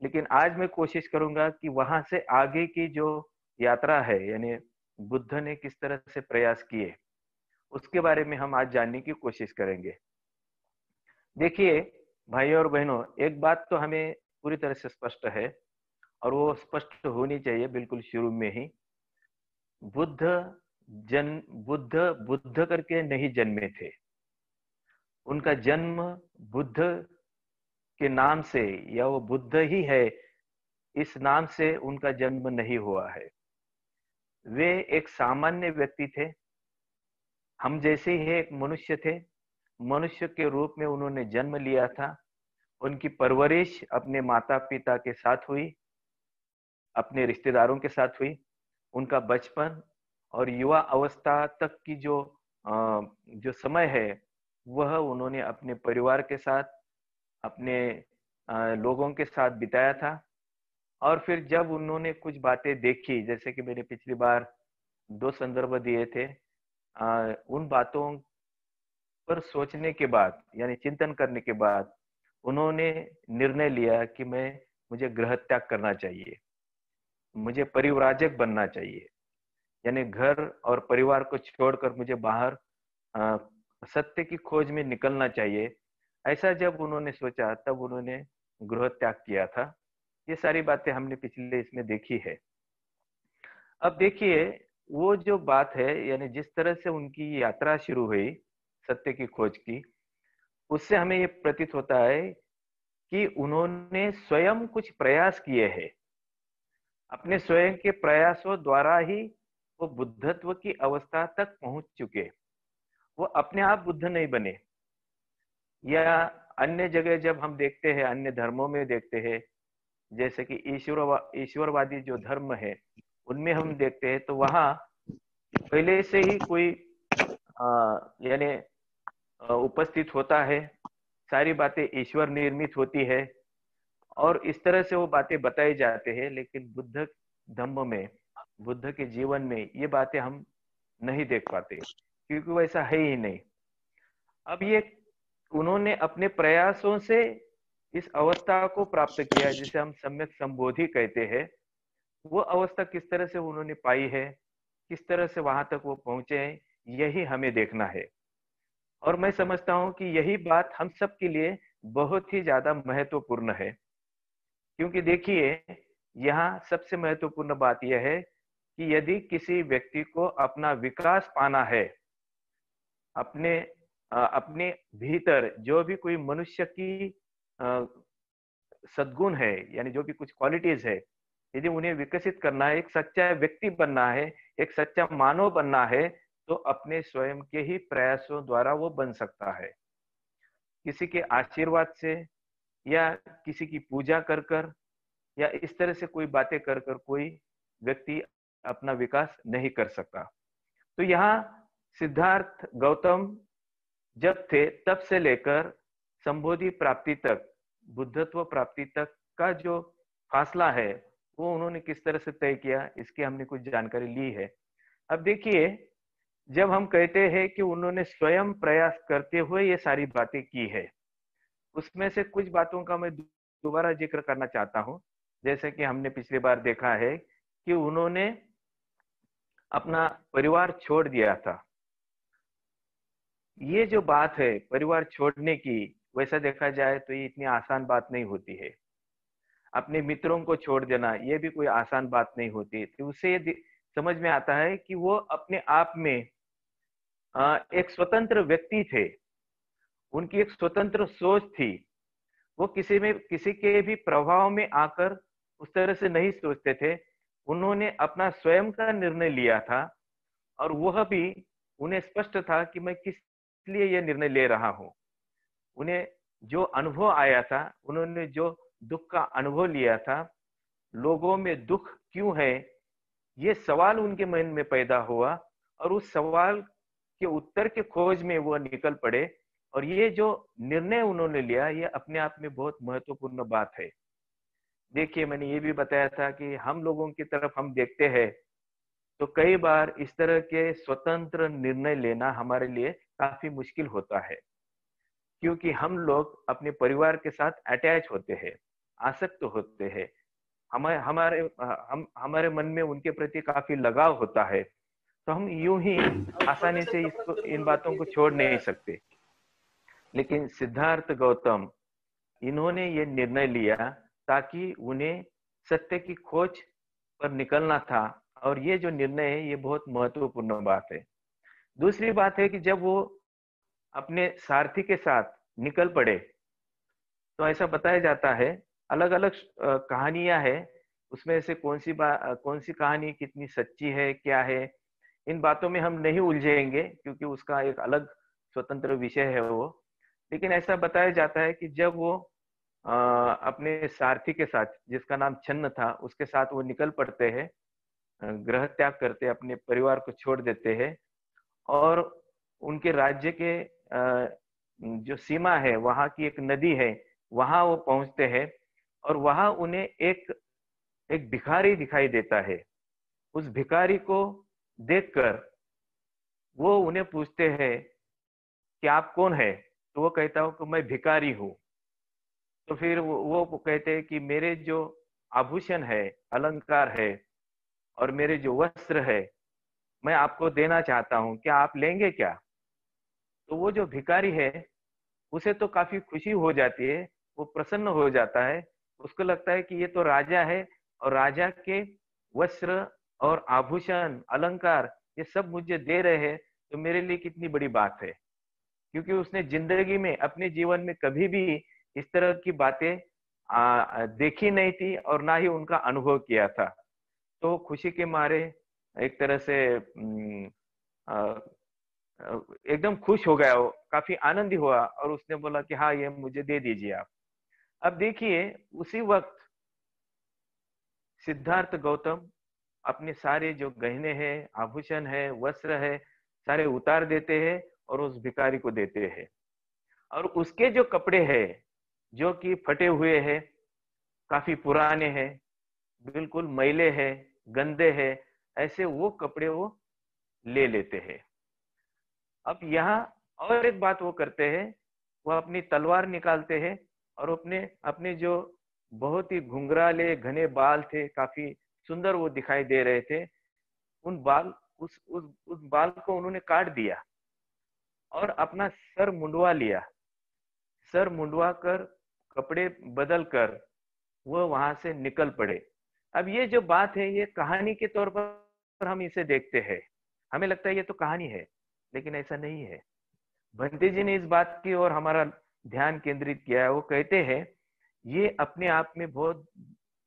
लेकिन आज मैं कोशिश करूंगा कि वहां से आगे की जो यात्रा है, यानी बुद्ध ने किस तरह से प्रयास किए, उसके बारे में हम आज जानने की कोशिश करेंगे। देखिए भाइयों और बहनों, एक बात तो हमें पूरी तरह से स्पष्ट है, और वो स्पष्ट होनी चाहिए बिल्कुल शुरू में ही। बुद्ध जन बुद्ध बुद्ध करके नहीं जन्मे थे। उनका जन्म बुद्ध के नाम से, या वो बुद्ध ही है इस नाम से उनका जन्म नहीं हुआ है। वे एक सामान्य व्यक्ति थे, हम जैसे ही एक मनुष्य थे। मनुष्य के रूप में उन्होंने जन्म लिया था। उनकी परवरिश अपने माता पिता के साथ हुई, अपने रिश्तेदारों के साथ हुई। उनका बचपन और युवा अवस्था तक की जो समय है, वह उन्होंने अपने परिवार के साथ, अपने लोगों के साथ बिताया था। और फिर जब उन्होंने कुछ बातें देखी, जैसे कि मैंने पिछली बार 2 संदर्भ दिए थे, उन बातों पर सोचने के बाद, यानी चिंतन करने के बाद, उन्होंने निर्णय लिया कि मुझे गृह त्याग करना चाहिए, मुझे परिव्राजक बनना चाहिए, यानी घर और परिवार को छोड़कर मुझे बाहर अ, सत्य की खोज में निकलना चाहिए। ऐसा जब उन्होंने सोचा, तब उन्होंने गृह त्याग किया था। ये सारी बातें हमने पिछले इसमें देखी है। अब देखिए, वो जो बात है, यानी जिस तरह से उनकी यात्रा शुरू हुई सत्य की खोज की, उससे हमें ये प्रतीत होता है कि उन्होंने स्वयं कुछ प्रयास किए हैं। अपने स्वयं के प्रयासों द्वारा ही वो बुद्धत्व की अवस्था तक पहुंच चुके। वो अपने आप बुद्ध नहीं बने। या अन्य जगह जब हम देखते हैं, अन्य धर्मों में देखते हैं, जैसे कि ईश्वरवादी जो धर्म है, उनमें हम देखते हैं तो वहां पहले से ही कोई यानी उपस्थित होता है। सारी बातें ईश्वर निर्मित होती है, और इस तरह से वो बातें बताई जाते हैं। लेकिन बुद्ध धम्म में, बुद्ध के जीवन में ये बातें हम नहीं देख पाते, क्योंकि वो ऐसा है ही नहीं। अब ये उन्होंने अपने प्रयासों से इस अवस्था को प्राप्त किया, जिसे हम सम्यक संबोधि कहते हैं। वो अवस्था किस तरह से उन्होंने पाई है, किस तरह से वहां तक वो पहुंचे हैं, यही हमें देखना है। और मैं समझता हूं कि यही बात हम सब के लिए बहुत ही ज्यादा महत्वपूर्ण है। क्योंकि देखिए, यहाँ सबसे महत्वपूर्ण बात यह है कि यदि किसी व्यक्ति को अपना विकास पाना है, अपने भीतर जो भी कोई मनुष्य की सद्गुण है, यानी जो भी कुछ क्वालिटीज है, यदि उन्हें विकसित करना है, एक सच्चा व्यक्ति बनना है, एक सच्चा मानव बनना है, तो अपने स्वयं के ही प्रयासों द्वारा वो बन सकता है। किसी के आशीर्वाद से, या किसी की पूजा कर कर, या इस तरह से कोई बातें कर कर कोई व्यक्ति अपना विकास नहीं कर सकता। तो यहाँ सिद्धार्थ गौतम जब थे, तब से लेकर संबोधि प्राप्ति तक, बुद्धत्व प्राप्ति तक का जो फासला है, वो उन्होंने किस तरह से तय किया, इसकी हमने कुछ जानकारी ली है। अब देखिए, जब हम कहते हैं कि उन्होंने स्वयं प्रयास करते हुए ये सारी बातें की है, उसमें से कुछ बातों का मैं दोबारा जिक्र करना चाहता हूं। जैसे कि हमने पिछली बार देखा है कि उन्होंने अपना परिवार छोड़ दिया था। ये जो बात है परिवार छोड़ने की, वैसा देखा जाए तो ये इतनी आसान बात नहीं होती है। अपने मित्रों को छोड़ देना, ये भी कोई आसान बात नहीं होती। तो उससे ये समझ में आता है कि वो अपने आप में एक स्वतंत्र व्यक्ति थे। उनकी एक स्वतंत्र सोच थी। वो किसी के भी प्रभाव में आकर उस तरह से नहीं सोचते थे। उन्होंने अपना स्वयं का निर्णय लिया था, और वह भी उन्हें स्पष्ट था कि मैं किस लिए यह निर्णय ले रहा हूं। उन्हें जो अनुभव आया था, उन्होंने जो दुख का अनुभव लिया था, लोगों में दुख क्यों है, ये सवाल उनके मन में पैदा हुआ, और उस सवाल के उत्तर के खोज में वो निकल पड़े। और ये जो निर्णय उन्होंने लिया, ये अपने आप में बहुत महत्वपूर्ण बात है। देखिए, मैंने ये भी बताया था कि हम लोगों की तरफ हम देखते हैं तो कई बार इस तरह के स्वतंत्र निर्णय लेना हमारे लिए काफी मुश्किल होता है, क्योंकि हम लोग अपने परिवार के साथ अटैच होते हैं। आसक्त होते हैं, हमारे मन में उनके प्रति काफी लगाव होता है, तो हम यूं ही आसानी से इन बातों को छोड़ नहीं सकते। लेकिन सिद्धार्थ गौतम, इन्होंने ये निर्णय लिया ताकि उन्हें सत्य की खोज पर निकलना था, और ये जो निर्णय है ये बहुत महत्वपूर्ण बात है। दूसरी बात है कि जब वो अपने सारथी के साथ निकल पड़े, तो ऐसा बताया जाता है, अलग अलग कहानियां हैं, उसमें से कौन सी कहानी कितनी सच्ची है, क्या है, इन बातों में हम नहीं उलझेंगे क्योंकि उसका एक अलग स्वतंत्र विषय है वो। लेकिन ऐसा बताया जाता है कि जब वो अपने सारथी के साथ, जिसका नाम छन्न था, उसके साथ वो निकल पड़ते हैं, गृह त्याग करते, अपने परिवार को छोड़ देते हैं, और उनके राज्य के जो सीमा है, वहां की एक नदी है, वहां वो पहुंचते हैं, और वहां उन्हें एक भिखारी दिखाई देता है। उस भिखारी को देखकर वो उन्हें पूछते हैं कि आप कौन है? तो वो कहता हूं कि मैं भिखारी हूं। तो फिर वो कहते हैं कि मेरे जो आभूषण है, अलंकार है, और मेरे जो वस्त्र है, मैं आपको देना चाहता हूं, क्या आप लेंगे क्या? तो वो जो भिखारी है, उसे तो काफी खुशी हो जाती है, वो प्रसन्न हो जाता है, उसको लगता है कि ये तो राजा है, और राजा के वस्त्र और आभूषण, अलंकार, ये सब मुझे दे रहे हैं, तो मेरे लिए कितनी बड़ी बात है। क्योंकि उसने जिंदगी में, अपने जीवन में कभी भी इस तरह की बातें देखी नहीं थी, और ना ही उनका अनुभव किया था। तो खुशी के मारे एक तरह से एकदम खुश हो गया, वो काफी आनंदी हुआ, और उसने बोला कि हाँ, ये मुझे दे दीजिए आप। अब देखिए, उसी वक्त सिद्धार्थ गौतम अपने सारे जो गहने हैं, आभूषण है, वस्त्र है, सारे उतार देते हैं और उस भिखारी को देते हैं। और उसके जो कपड़े हैं, जो कि फटे हुए हैं, काफी पुराने हैं, बिल्कुल मैले हैं, गंदे हैं, ऐसे वो कपड़े वो ले लेते हैं। अब यहाँ और एक बात वो करते हैं, वो अपनी तलवार निकालते हैं, और अपने अपने जो बहुत ही घुंघराले घने बाल थे, काफी सुंदर वो दिखाई दे रहे थे, उन बाल उस बाल को उन्होंने काट दिया, और अपना सर मुंडवा लिया। सर मुंडवा कर, कपड़े बदल कर वो वहां से निकल पड़े। अब ये जो बात है, ये कहानी के तौर पर हम इसे देखते हैं, हमें लगता है ये तो कहानी है, लेकिन ऐसा नहीं है। भंते जी ने इस बात की ओर हमारा ध्यान केंद्रित किया है। वो कहते हैं ये अपने आप में बहुत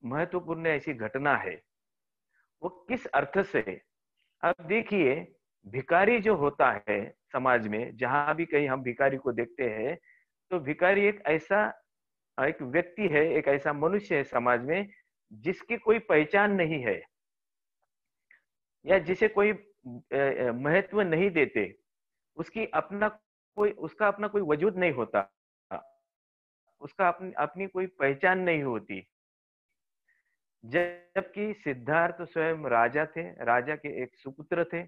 महत्वपूर्ण ऐसी घटना है। वो किस अर्थ से? अब देखिए, भिखारी जो होता है समाज में, जहां भी कहीं हम भिखारी को देखते हैं, तो भिखारी एक व्यक्ति है, एक ऐसा मनुष्य है समाज में जिसकी कोई पहचान नहीं है, या जिसे कोई महत्व नहीं देते, उसका अपना कोई वजूद नहीं होता, उसका अपनी कोई पहचान नहीं होती। जबकि सिद्धार्थ स्वयं राजा थे, राजा के एक सुपुत्र थे,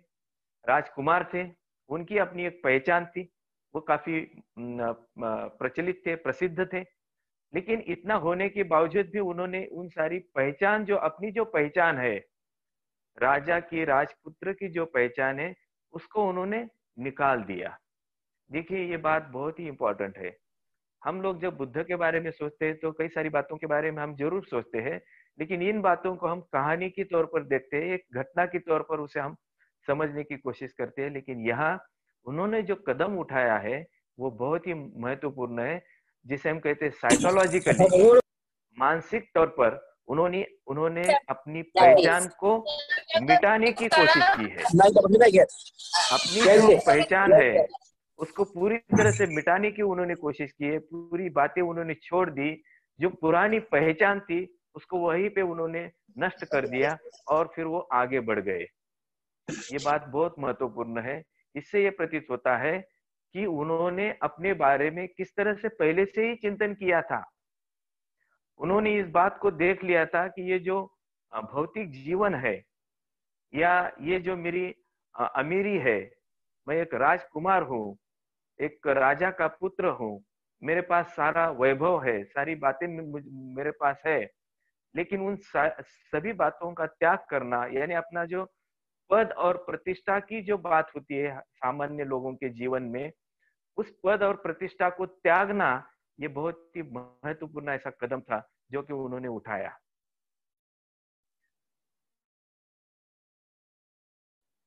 राजकुमार थे, उनकी अपनी एक पहचान थी, वो काफी प्रचलित थे, प्रसिद्ध थे। लेकिन इतना होने के बावजूद भी उन्होंने उन सारी पहचान, जो अपनी जो पहचान है, राजा की, राजपुत्र की जो पहचान है, उसको उन्होंने निकाल दिया। देखिए, ये बात बहुत ही इंपॉर्टेंट है। हम लोग जब बुद्ध के बारे में सोचते हैं, तो कई सारी बातों के बारे में हम जरूर सोचते हैं, लेकिन इन बातों को हम कहानी के तौर पर देखते हैं, एक घटना के तौर पर उसे हम समझने की कोशिश करते हैं। लेकिन यहाँ उन्होंने जो कदम उठाया है, वो बहुत ही महत्वपूर्ण है, जिसे हम कहते हैं साइकोलॉजिकली, मानसिक तौर पर उन्होंने उन्होंने अपनी पहचान को मिटाने की कोशिश की है। अपनी जो पहचान है, उसको पूरी तरह से मिटाने की उन्होंने कोशिश की है, पूरी बातें उन्होंने छोड़ दी। जो पुरानी पहचान थी, उसको वहीं पे उन्होंने नष्ट कर दिया, और फिर वो आगे बढ़ गए। ये बात बहुत महत्वपूर्ण है। इससे ये प्रतीत होता है कि उन्होंने अपने बारे में किस तरह से पहले से ही चिंतन किया था। उन्होंने इस बात को देख लिया था कि ये जो भौतिक जीवन है, या ये जो मेरी अमीरी है, मैं एक राजकुमार हूँ, एक राजा का पुत्र हूँ, मेरे पास सारा वैभव है, सारी बातें मेरे पास है, लेकिन उन सभी बातों का त्याग करना, यानी अपना जो पद और प्रतिष्ठा की जो बात होती है सामान्य लोगों के जीवन में, उस पद और प्रतिष्ठा को त्यागना, ये बहुत ही महत्वपूर्ण ऐसा कदम था जो कि उन्होंने उठाया।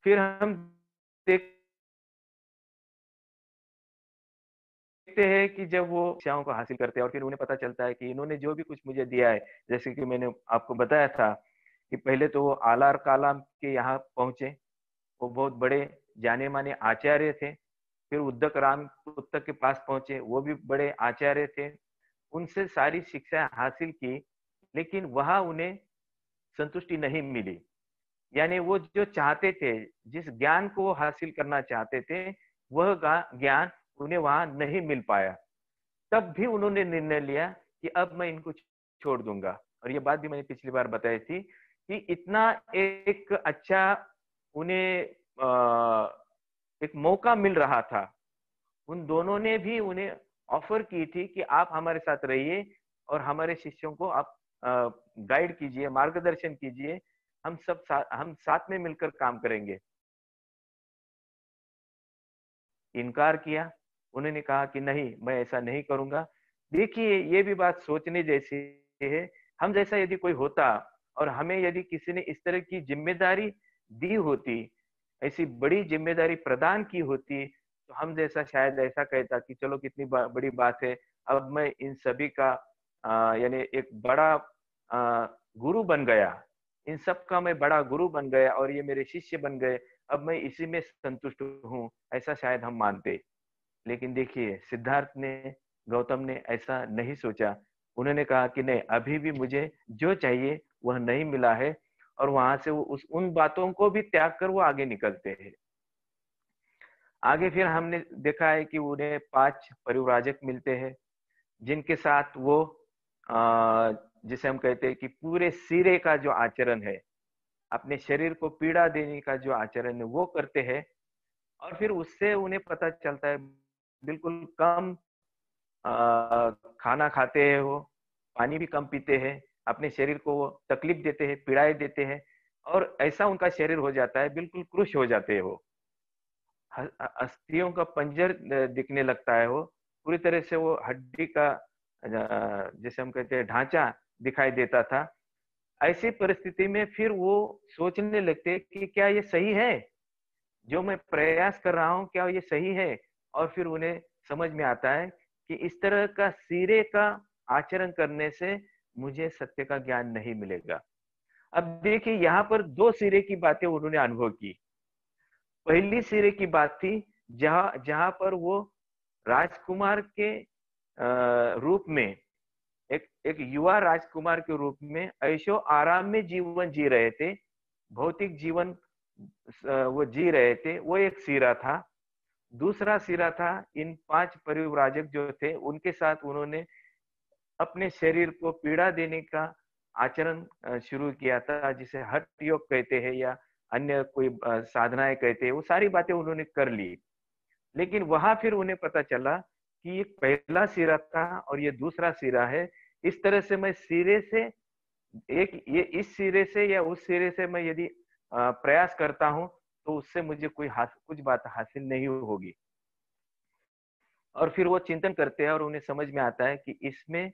फिर हम देखते हैं कि जब वो शिक्षाओं को हासिल करते हैं और फिर उन्हें पता चलता है कि इन्होंने जो भी कुछ मुझे दिया है, जैसे कि मैंने आपको बताया था कि पहले तो वो आलार कालाम के यहाँ पहुंचे, वो बहुत बड़े जाने माने आचार्य थे। फिर उद्दक राम पुस्तक के पास पहुंचे, वो भी बड़े आचार्य थे। उनसे सारी शिक्षा हासिल की, लेकिन वहां उन्हें संतुष्टि नहीं मिली। यानी वो जो चाहते थे, जिस ज्ञान को वो हासिल करना चाहते थे, वह ज्ञान उन्हें वहां नहीं मिल पाया। तब भी उन्होंने निर्णय लिया कि अब मैं इनको छोड़ दूंगा। और ये बात भी मैंने पिछली बार बताई थी कि इतना एक अच्छा उन्हें एक मौका मिल रहा था, उन दोनों ने भी उन्हें ऑफर की थी कि आप हमारे साथ रहिए और हमारे शिष्यों को आप गाइड कीजिए, मार्गदर्शन कीजिए, हम साथ में मिलकर काम करेंगे। इनकार किया। उन्होंने कहा कि नहीं, मैं ऐसा नहीं करूंगा। देखिए, ये भी बात सोचने जैसी है। हम जैसा यदि कोई होता और हमें यदि किसी ने इस तरह की जिम्मेदारी दी होती, ऐसी बड़ी जिम्मेदारी प्रदान की होती, तो हम जैसा शायद ऐसा कहता कि चलो कितनी बड़ी बात है, अब मैं इन सभी का यानी एक बड़ा गुरु बन गया, इन सब का मैं बड़ा गुरु बन गया और ये मेरे शिष्य बन गए, अब मैं इसी में संतुष्ट हूँ, ऐसा शायद हम मानते। लेकिन देखिए, सिद्धार्थ ने, गौतम ने ऐसा नहीं सोचा। उन्होंने कहा कि नहीं, अभी भी मुझे जो चाहिए वह नहीं मिला है, और वहां से वो उन बातों को भी त्याग कर वो आगे निकलते हैं। आगे फिर हमने देखा है कि उन्हें 5 परिव्राजक मिलते हैं, जिनके साथ वो जिसे हम कहते हैं कि पूरे सिरे का जो आचरण है, अपने शरीर को पीड़ा देने का जो आचरण है, वो करते हैं। और फिर उससे उन्हें पता चलता है, बिल्कुल कम खाना खाते हैं वो, पानी भी कम पीते हैं, अपने शरीर को वो तकलीफ देते हैं, पीड़ाएं देते हैं, और ऐसा उनका शरीर हो जाता है, बिल्कुल क्रुश हो जाते हैं वो। अस्थियों का पंजर दिखने लगता है वो, पूरी तरह से वो हड्डी का जैसे हम कहते हैं ढांचा दिखाई देता था। ऐसी परिस्थिति में फिर वो सोचने लगते कि क्या ये सही है, जो मैं प्रयास कर रहा हूँ क्या ये सही है। और फिर उन्हें समझ में आता है कि इस तरह का सिरे का आचरण करने से मुझे सत्य का ज्ञान नहीं मिलेगा। अब देखिए, यहाँ पर 2 सिरे की बातें उन्होंने अनुभव की। पहली सिरे की बात थी जहां जहां पर वो राजकुमार के रूप में, एक एक युवा राजकुमार के रूप में ऐशो आराम में जीवन जी रहे थे, भौतिक जीवन वो जी रहे थे, वो एक सिरा था। दूसरा सिरा था, इन 5 परिव्राजक जो थे उनके साथ उन्होंने अपने शरीर को पीड़ा देने का आचरण शुरू किया था, जिसे हठ योग कहते हैं या अन्य कोई साधनाएं कहते हैं। वो सारी बातें उन्होंने कर ली, लेकिन वहां फिर उन्हें पता चला कि ये पहला सिरा था और ये दूसरा सिरा है। इस तरह से मैं सिरे से एक ये इस सिरे से या उस सिरे से मैं यदि प्रयास करता हूं, तो उससे मुझे कुछ बात हासिल नहीं होगी। और फिर वो चिंतन करते हैं और उन्हें समझ में आता है कि इसमें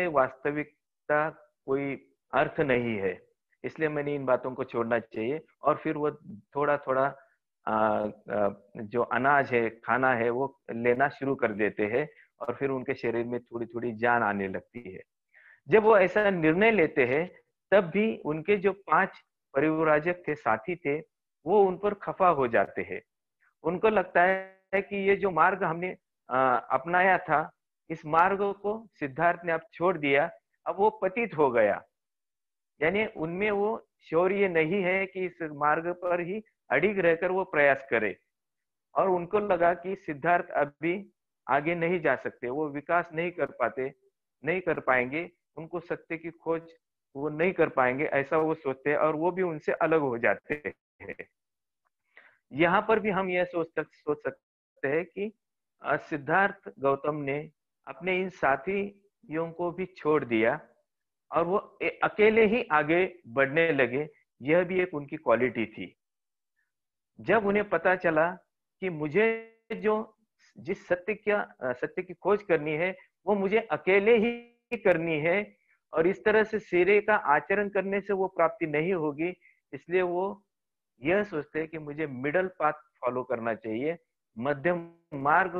वास्तविकता कोई अर्थ नहीं है, इसलिए मैंने इन बातों को छोड़ना चाहिए। और फिर वो थोड़ा थोड़ा जो अनाज है, खाना है, वो लेना शुरू कर देते हैं, और फिर उनके शरीर में थोड़ी थोड़ी जान आने लगती है। जब वो ऐसा निर्णय लेते हैं, तब भी उनके जो 5 परिव्राजक थे, साथी थे, वो उन पर खफा हो जाते हैं। उनको लगता है कि ये जो मार्ग हमने अपनाया था, इस मार्ग को सिद्धार्थ ने अब छोड़ दिया, अब वो पतित हो गया। यानी उनमें वो शौर्य नहीं है कि इस मार्ग पर ही अडिग रहकर वो प्रयास करे। और उनको लगा कि सिद्धार्थ अभी आगे नहीं जा सकते, वो विकास नहीं कर पाते, नहीं कर पाएंगे, उनको सत्य की खोज वो नहीं कर पाएंगे, ऐसा वो सोचते हैं, और वो भी उनसे अलग हो जाते हैं। यहाँ पर भी हम यह सोच सकते हैं कि सिद्धार्थ गौतम ने अपने इन साथियों को भी छोड़ दिया और वो अकेले ही आगे बढ़ने लगे। यह भी एक उनकी क्वालिटी थी। जब उन्हें पता चला कि मुझे जो जिस सत्य की खोज करनी है वो मुझे अकेले ही करनी है और इस तरह से सिरे का आचरण करने से वो प्राप्ति नहीं होगी, इसलिए वो यह सोचते हैं कि मुझे मिडल पाथ फॉलो करना चाहिए, मध्यम मार्ग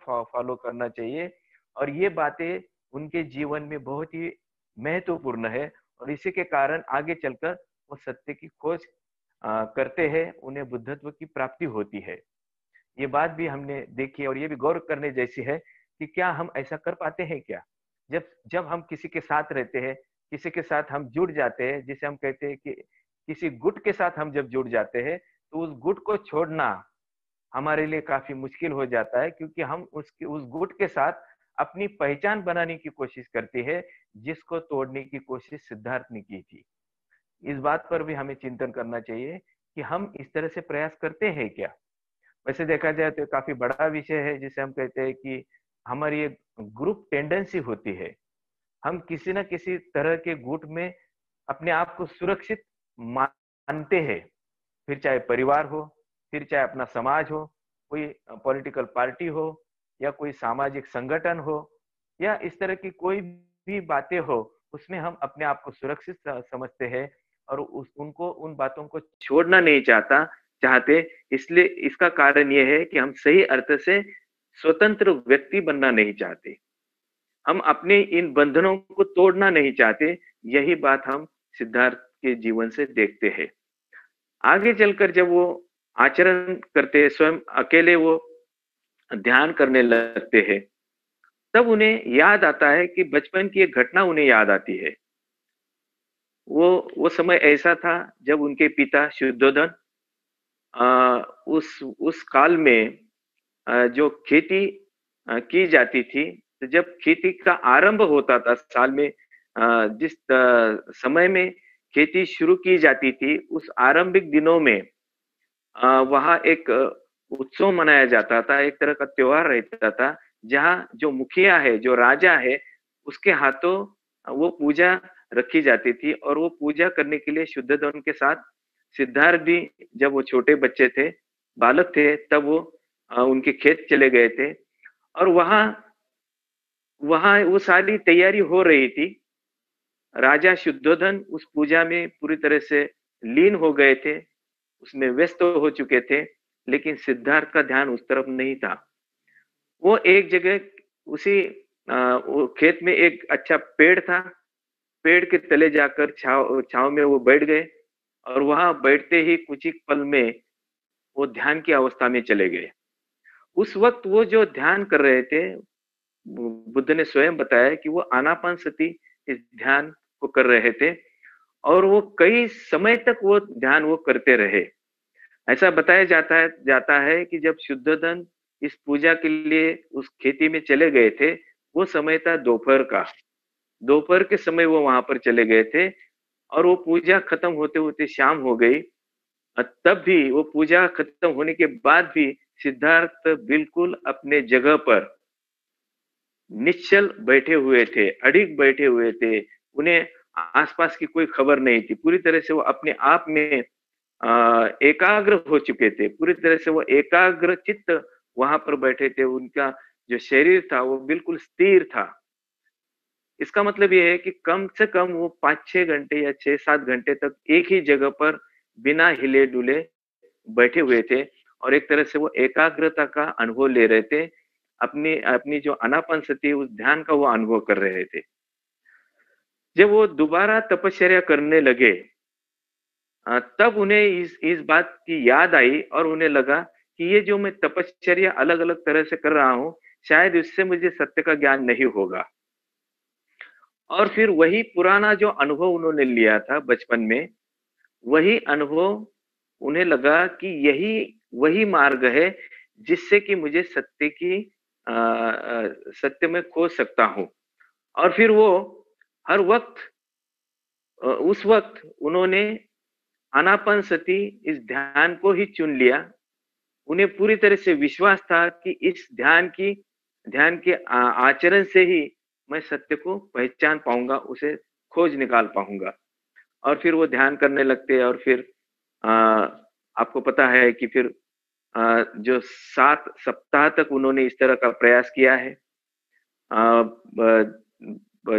फॉलो करना चाहिए। और ये बातें उनके जीवन में बहुत ही महत्वपूर्ण है और इसी के कारण आगे चलकर वो सत्य की खोज करते हैं, उन्हें बुद्धत्व की प्राप्ति होती है। ये बात भी हमने देखी और ये भी गौर करने जैसी है कि क्या हम ऐसा कर पाते हैं क्या? जब जब हम किसी के साथ रहते हैं, किसी के साथ हम जुड़ जाते हैं, जिसे हम कहते हैं कि किसी गुट के साथ हम जब जुड़ जाते हैं, तो उस गुट को छोड़ना हमारे लिए काफी मुश्किल हो जाता है, क्योंकि हम उस गुट के साथ अपनी पहचान बनाने की कोशिश करते हैं, जिसको तोड़ने की कोशिश सिद्धार्थ ने की थी। इस बात पर भी हमें चिंतन करना चाहिए कि हम इस तरह से प्रयास करते हैं क्या? वैसे देखा जाए तो काफी बड़ा विषय है, जिसे हम कहते हैं कि हमारी एक ग्रुप टेंडेंसी होती है। हम किसी न किसी तरह के गुट में अपने आप को सुरक्षित मानते हैं, फिर चाहे परिवार हो, फिर चाहे अपना समाज हो, कोई पॉलिटिकल पार्टी हो या कोई सामाजिक संगठन हो या इस तरह की कोई भी बातें हो, उसमें हम अपने आप को सुरक्षित समझते हैं और उनको उन बातों को छोड़ना नहीं चाहते। इसलिए इसका कारण यह है कि हम सही अर्थ से स्वतंत्र व्यक्ति बनना नहीं चाहते। हम अपने इन बंधनों को तोड़ना नहीं चाहते। यही बात हम सिद्धार्थ के जीवन से देखते हैं। आगे चलकर जब वो आचरण करते हैं, स्वयं अकेले वो ध्यान करने लगते हैं, तब उन्हें याद आता है कि बचपन की एक घटना उन्हें याद आती है। वो समय ऐसा था जब उनके पिता शुद्धोधन उस काल में जो खेती की जाती थी, तो जब खेती का आरंभ होता था साल में, जिस समय में खेती शुरू की जाती थी, उस आरंभिक दिनों में वहाँ एक उत्सव मनाया जाता था, एक तरह का त्योहार रहता था, जहाँ जो मुखिया है, जो राजा है, उसके हाथों वो पूजा रखी जाती थी और वो पूजा करने के लिए शुद्धोधन के साथ सिद्धार्थ भी, जब वो छोटे बच्चे थे, बालक थे, तब वो उनके खेत चले गए थे और वहाँ वहाँ वो सारी तैयारी हो रही थी। राजा शुद्धोधन उस पूजा में पूरी तरह से लीन हो गए थे, उसमें व्यस्त हो चुके थे, लेकिन सिद्धार्थ का ध्यान उस तरफ नहीं था। वो एक जगह उसी वो खेत में एक अच्छा पेड़ था, पेड़ के तले जाकर छाव में वो बैठ गए और वहां बैठते ही कुछ ही पल में वो ध्यान की अवस्था में चले गए। उस वक्त वो जो ध्यान कर रहे थे, बुद्ध ने स्वयं बताया कि वो आनापानसति इस ध्यान को कर रहे थे और वो कई समय तक वो ध्यान वो करते रहे। ऐसा बताया जाता है कि जब शुद्धोधन इस पूजा के लिए उस खेती में चले गए थे, वो समय था दोपहर का। दोपहर के समय वो वहां पर चले गए थे और वो पूजा खत्म होते होते शाम हो गई। तब भी वो पूजा खत्म होने के बाद भी सिद्धार्थ बिल्कुल अपने जगह पर निश्चल बैठे हुए थे, अडिग बैठे हुए थे। उन्हें आसपास की कोई खबर नहीं थी। पूरी तरह से वो अपने आप में एकाग्र हो चुके थे। पूरी तरह से वो एकाग्र चित्त वहां पर बैठे थे। उनका जो शरीर था वो बिल्कुल स्थिर था। इसका मतलब ये है कि कम से कम वो 5-6 घंटे या 6-7 घंटे तक एक ही जगह पर बिना हिले डुले बैठे हुए थे और एक तरह से वो एकाग्रता का अनुभव ले रहे थे। अपनी अपनी जो आनापानसति, उस ध्यान का वो अनुभव कर रहे थे। जब वो दोबारा तपश्चर्या करने लगे, तब उन्हें इस बात की याद आई और उन्हें लगा कि ये जो मैं तपश्चर्या अलग-अलग तरह से कर रहा हूँ, शायद इससे मुझे सत्य का ज्ञान नहीं होगा। और फिर वही पुराना जो अनुभव उन्होंने लिया था बचपन में, वही अनुभव उन्हें लगा कि यही वही मार्ग है जिससे कि मुझे सत्य में खो सकता हूँ। और फिर वो हर वक्त उस वक्त उन्होंने आनापानसति इस ध्यान को ही चुन लिया उन्हें पूरी तरह से विश्वास था कि इस ध्यान के आचरण से ही मैं सत्य को पहचान पाऊंगा, उसे खोज निकाल पाऊंगा। और फिर वो ध्यान करने लगते हैं, और फिर आपको पता है कि फिर जो 7 सप्ताह तक उन्होंने इस तरह का प्रयास किया है।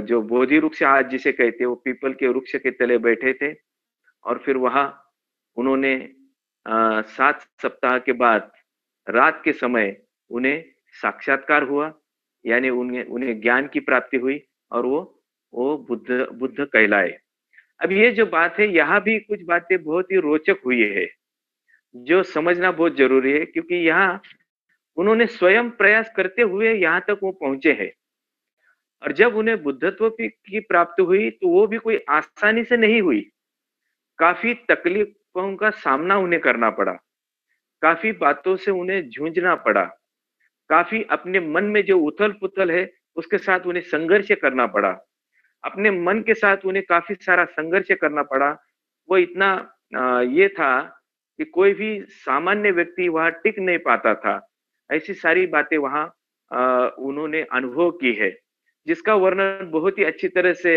जो बोधि वृक्ष आज जिसे कहते हैं, वो पीपल के वृक्ष के तले बैठे थे, और फिर वहां उन्होंने 7 सप्ताह के बाद रात के समय उन्हें साक्षात्कार हुआ, यानी उन्हें उन्हें ज्ञान की प्राप्ति हुई, और वो बुद्ध बुद्ध कहलाए। अब ये जो बात है, यहाँ भी कुछ बातें बहुत ही रोचक हुई है, जो समझना बहुत जरूरी है, क्योंकि यहाँ उन्होंने स्वयं प्रयास करते हुए यहाँ तक वो पहुंचे हैं। और जब उन्हें बुद्धत्व की प्राप्ति हुई, तो वो भी कोई आसानी से नहीं हुई। काफी तकलीफों का सामना उन्हें करना पड़ा, काफी बातों से उन्हें जूझना पड़ा, काफी अपने मन में जो उथल-पुथल है, उसके साथ उन्हें संघर्ष करना पड़ा। अपने मन के साथ उन्हें काफी सारा संघर्ष करना पड़ा। वो इतना ये था कि कोई भी सामान्य व्यक्ति वहाँ टिक नहीं पाता था। ऐसी सारी बातें वहाँ उन्होंने अनुभव की है, जिसका वर्णन बहुत ही अच्छी तरह से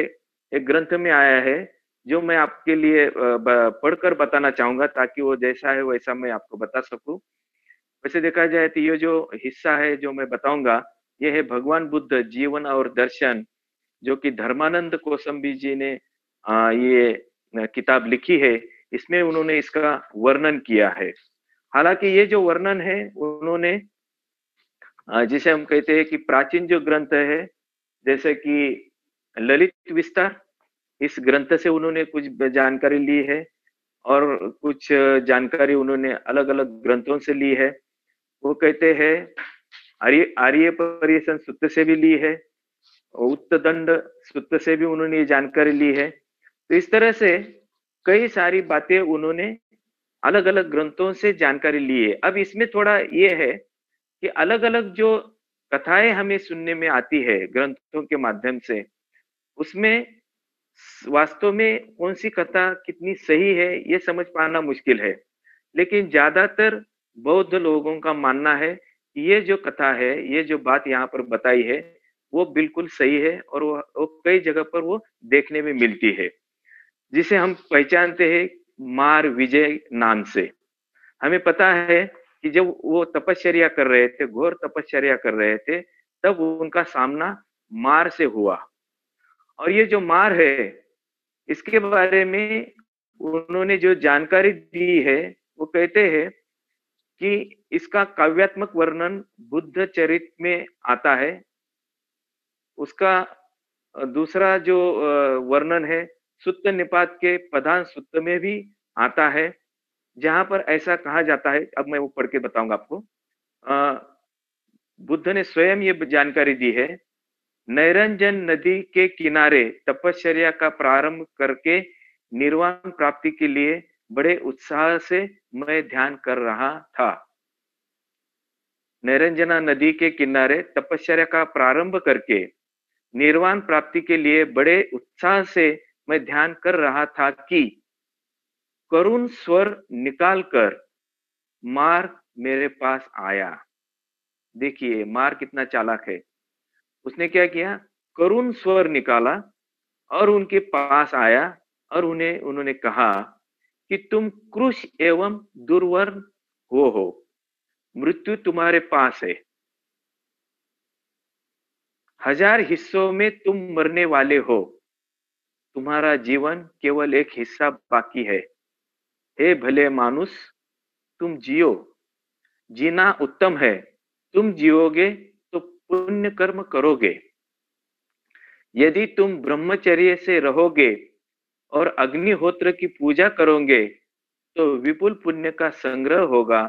एक ग्रंथ में आया है, जो मैं आपके लिए पढ़कर बताना चाहूंगा, ताकि वो जैसा है वैसा मैं आपको बता सकूं। वैसे देखा जाए तो ये जो हिस्सा है जो मैं बताऊंगा, ये है भगवान बुद्ध जीवन और दर्शन, जो कि धर्मानंद कोसंबी जी ने ये किताब लिखी है। इसमें उन्होंने इसका वर्णन किया है। हालांकि ये जो वर्णन है उन्होंने जिसे हम कहते हैं कि प्राचीन जो ग्रंथ है, जैसे कि ललित विस्तार, इस ग्रंथ से उन्होंने कुछ जानकारी ली है, और कुछ जानकारी उन्होंने अलग अलग ग्रंथों से ली है। वो कहते हैं आर्य आर्य पर्यसन सूत्र से भी ली है, उत्तदंड सूत्र से भी उन्होंने ये जानकारी ली है। तो इस तरह से कई सारी बातें उन्होंने अलग अलग ग्रंथों से जानकारी ली है। अब इसमें थोड़ा ये है कि अलग अलग जो कथाएं हमें सुनने में आती है ग्रंथों के माध्यम से, उसमें वास्तव में कौन सी कथा कितनी सही है, ये समझ पाना मुश्किल है। लेकिन ज्यादातर बौद्ध लोगों का मानना है कि ये जो कथा है, ये जो बात यहाँ पर बताई है, वो बिल्कुल सही है, और वो कई जगह पर वो देखने में मिलती है, जिसे हम पहचानते हैं मार विजय नाम से। हमें पता है कि जब वो तपश्चर्या कर रहे थे, घोर तपश्चर्या कर रहे थे, तब उनका सामना मार से हुआ। और ये जो मार है, इसके बारे में उन्होंने जो जानकारी दी है, वो कहते हैं कि इसका काव्यात्मक वर्णन बुद्ध चरित में आता है। उसका दूसरा जो वर्णन है, सुत्त निपात के प्रधान सुत्त में भी आता है, जहां पर ऐसा कहा जाता है। अब मैं वो पढ़ के बताऊंगा आपको। बुद्ध ने स्वयं ये जानकारी दी है, नैरंजन नदी के किनारे तपश्चर्या का प्रारंभ करके निर्वाण प्राप्ति के लिए बड़े उत्साह से मैं ध्यान कर रहा था। नैरंजना नदी के किनारे तपश्चर्या का प्रारंभ करके निर्वाण प्राप्ति के लिए बड़े उत्साह से मैं ध्यान कर रहा था कि करुण स्वर निकालकर मार मेरे पास आया। देखिए मार कितना चालाक है। उसने क्या किया, करुण स्वर निकाला और उनके पास आया, और उन्होंने कहा कि तुम क्रूश एवं दुर्वर्ण हो, मृत्यु तुम्हारे पास है, 1000 हिस्सों में तुम मरने वाले हो, तुम्हारा जीवन केवल एक हिस्सा बाकी है। हे भले मानुस, तुम जियो, जीना उत्तम है, तुम जियोगे तो पुण्य कर्म करोगे। यदि तुम ब्रह्मचर्य से रहोगे और अग्निहोत्र की पूजा करोगे, तो विपुल पुण्य का संग्रह होगा।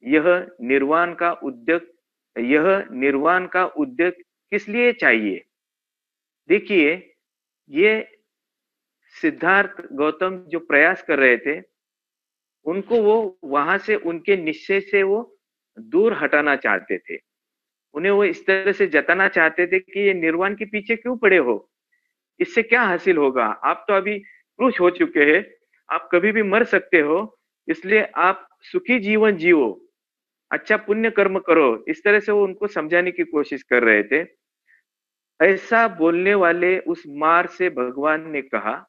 यह निर्वाण का उद्योग यह निर्वाण का उद्योग किस लिए चाहिए? देखिए, ये सिद्धार्थ गौतम जो प्रयास कर रहे थे, उनको वो वहां से उनके निश्चय से वो दूर हटाना चाहते थे। उन्हें वो इस तरह से जताना चाहते थे कि ये निर्वाण के पीछे क्यों पड़े हो, इससे क्या हासिल होगा? आप तो अभी क्रूश हो चुके हैं, आप कभी भी मर सकते हो, इसलिए आप सुखी जीवन जियो। अच्छा पुण्य कर्म करो, इस तरह से वो उनको समझाने की कोशिश कर रहे थे। ऐसा बोलने वाले उस मार से भगवान ने कहा,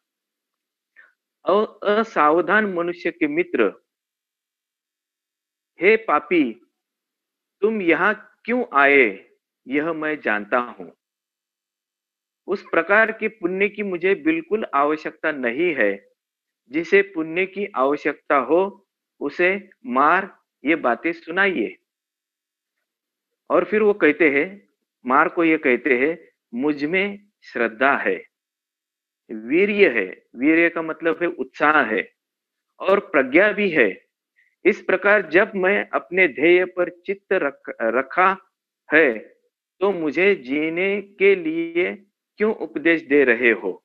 असावधान मनुष्य के मित्र, हे पापी, तुम यहाँ क्यों आए, यह मैं जानता हूं। उस प्रकार के पुण्य की मुझे बिल्कुल आवश्यकता नहीं है। जिसे पुण्य की आवश्यकता हो उसे मार ये बातें सुनाइए। और फिर वो कहते हैं, मार को ये कहते हैं, मुझ में श्रद्धा है, वीर्य है, वीर्य का मतलब है उत्साह है, और प्रज्ञा भी है। इस प्रकार जब मैं अपने ध्येय पर चित्त रखा है, तो मुझे जीने के लिए क्यों उपदेश दे रहे हो।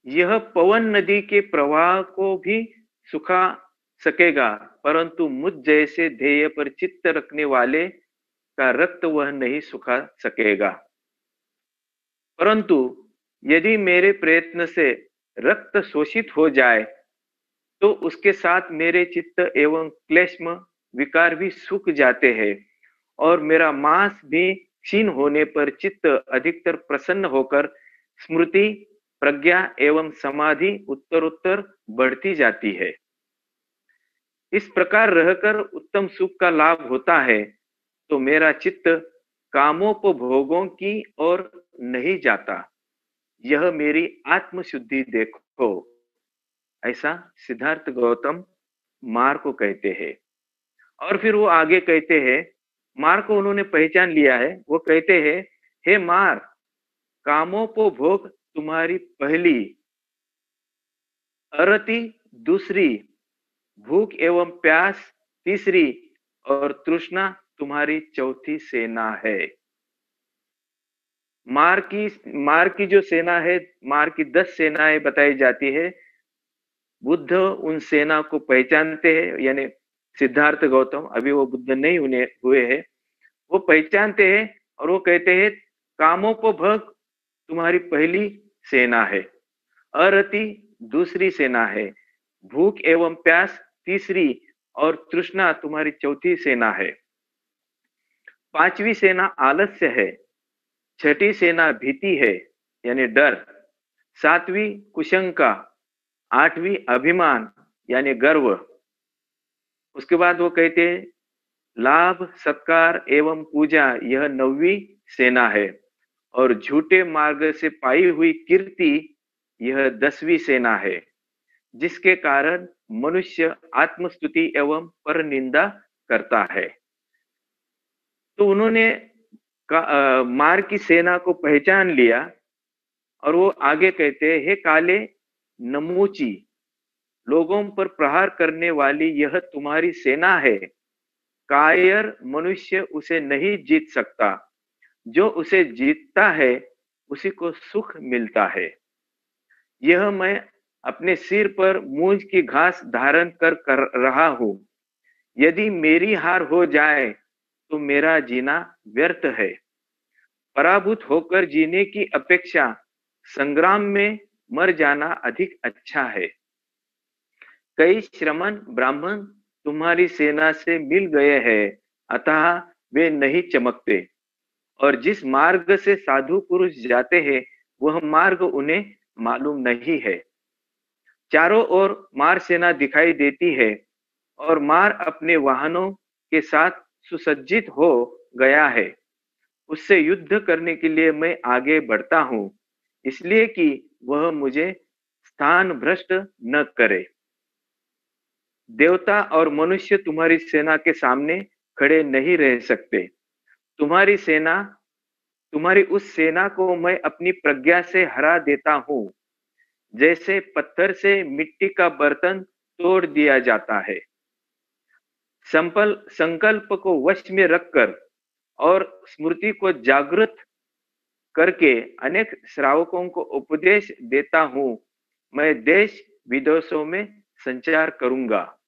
यह पवन नदी के प्रवाह को भी सुखा सकेगा, परंतु मुझ जैसे ध्येय पर चित्त रखने वाले का रक्त वह नहीं सुखा सकेगा। परंतु यदि मेरे प्रयत्न से रक्त शोषित हो जाए, तो उसके साथ मेरे चित्त एवं क्लेश्म विकार भी सूख जाते हैं, और मेरा मांस भी क्षीण होने पर चित्त अधिकतर प्रसन्न होकर स्मृति, प्रज्ञा एवं समाधि उत्तरोत्तर बढ़ती जाती है। इस प्रकार रहकर उत्तम सुख का लाभ होता है, तो मेरा चित्त कामोपभोगों की ओर नहीं जाता। यह मेरी आत्मशुद्धि देखो। ऐसा सिद्धार्थ गौतम मार को कहते हैं। और फिर वो आगे कहते हैं, मार को उन्होंने पहचान लिया है। वो कहते हैं, हे मार, कामोपभोग तुम्हारी पहली, अरति दूसरी, भूख एवं प्यास तीसरी, और तृष्णा तुम्हारी चौथी सेना है। मार की जो सेना है, मार की 10 सेनाएं बताई जाती है। बुद्ध उन सेना को पहचानते हैं, यानी सिद्धार्थ गौतम, अभी वो बुद्ध नहीं हुए हैं, वो पहचानते हैं और वो कहते हैं, कामोपभोग तुम्हारी पहली सेना है, अरति दूसरी सेना है, भूख एवं प्यास तीसरी, और तृष्णा तुम्हारी चौथी सेना है। पांचवी सेना आलस्य है, छठी सेना भीति है, यानी डर, सातवीं कुशंका, आठवीं अभिमान यानी गर्व। उसके बाद वो कहते हैं, लाभ सत्कार एवं पूजा, यह 9वीं सेना है, और झूठे मार्ग से पाई हुई कीर्ति, यह 10वीं सेना है, जिसके कारण मनुष्य आत्मस्तुति एवं पर निंदा करता है। तो उन्होंने मार की सेना को पहचान लिया, और वो आगे कहते हैं, हे काले नमूची, लोगों पर प्रहार करने वाली यह तुम्हारी सेना है। कायर मनुष्य उसे नहीं जीत सकता, जो उसे जीतता है उसी को सुख मिलता है। यह मैं अपने सिर पर मूंज की घास धारण कर रहा हूं। यदि मेरी हार हो जाए तो मेरा जीना व्यर्थ है। पराभूत होकर जीने की अपेक्षा संग्राम में मर जाना अधिक अच्छा है। कई श्रमण ब्राह्मण तुम्हारी सेना से मिल गए हैं, अतः वे नहीं चमकते, और जिस मार्ग से साधु पुरुष जाते हैं वह मार्ग उन्हें मालूम नहीं है। चारों ओर मार सेना दिखाई देती है, और मार अपने वाहनों के साथ सुसज्जित हो गया है। उससे युद्ध करने के लिए मैं आगे बढ़ता हूं, इसलिए कि वह मुझे स्थान भ्रष्ट न करे। देवता और मनुष्य तुम्हारी सेना के सामने खड़े नहीं रह सकते। तुम्हारी उस सेना को मैं अपनी प्रज्ञा से हरा देता हूं, जैसे पत्थर से मिट्टी का बर्तन तोड़ दिया जाता है। संकल्प को वश में रखकर और स्मृति को जागृत करके अनेक श्रावकों को उपदेश देता हूं। मैं देश विदेशों में संचार करूंगा।